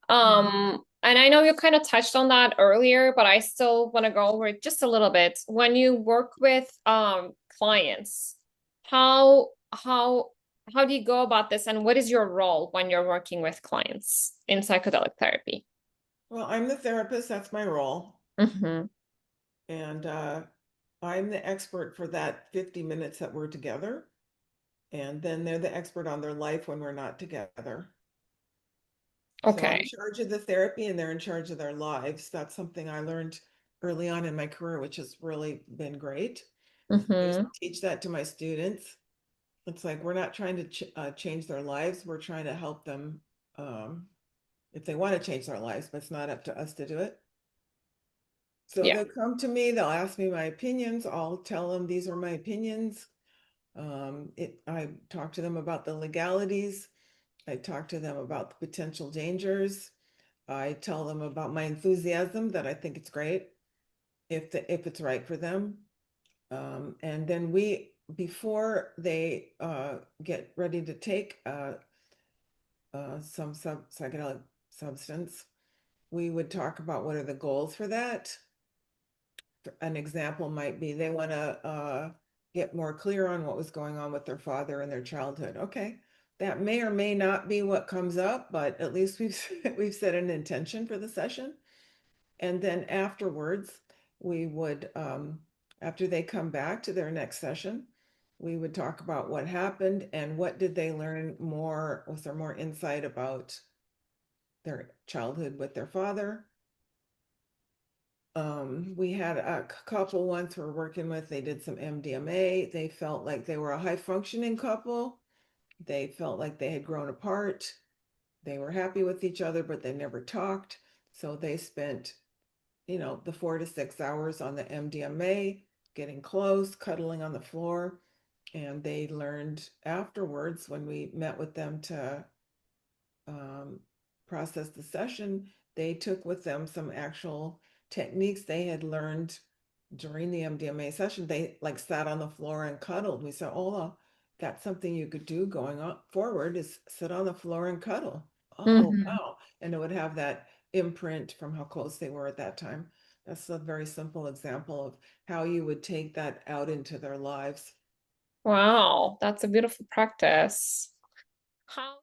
And I know you kind of touched on that earlier, but I still want to go over it just a little bit. When you work with clients, how how do you go about this, and what is your role when you're working with clients in psychedelic therapy? Well, I'm the therapist, that's my role. Mm-hmm. And I'm the expert for that 50 minutes that we're together. And then they're the expert on their life when we're not together. So I'm in Okay. charge of the therapy and they're in charge of their lives. That's something I learned early on in my career, which has really been great. I used Mm-hmm. to teach that to my students. It's like we're not trying to change their lives, we're trying to help them um, if they want to change their lives, but it's not up to us to do it. So Yeah. they'll come to me, they'll ask me my opinions. I'll tell them these are my opinions. I talk to them about the legalities. I talk to them about the potential dangers. I tell them about my enthusiasm that I think it's great if it's right for them. And then before they get ready to take some psychedelic substance, we would talk about what are the goals for that. An example might be they want to get more clear on what was going on with their father in their childhood. Okay, that may or may not be what comes up, but at least we've set an intention for the session. And then afterwards, we would, after they come back to their next session, we would talk about what happened and what did they learn more, was there more insight about their childhood with their father. We had a couple once we're working with, they did some MDMA. They felt like they were a high functioning couple. They felt like they had grown apart. They were happy with each other, but they never talked. So they spent, the 4 to 6 hours on the MDMA, getting close, cuddling on the floor. And they learned afterwards when we met with them to um, process the session, they took with them some actual techniques they had learned during the MDMA session. They like sat on the floor and cuddled. We said, oh, that's something you could do going on forward is sit on the floor and cuddle. Oh, Mm-hmm. wow. And it would have that imprint from how close they were at that time. That's a very simple example of how you would take that out into their lives. Wow, that's a beautiful practice. How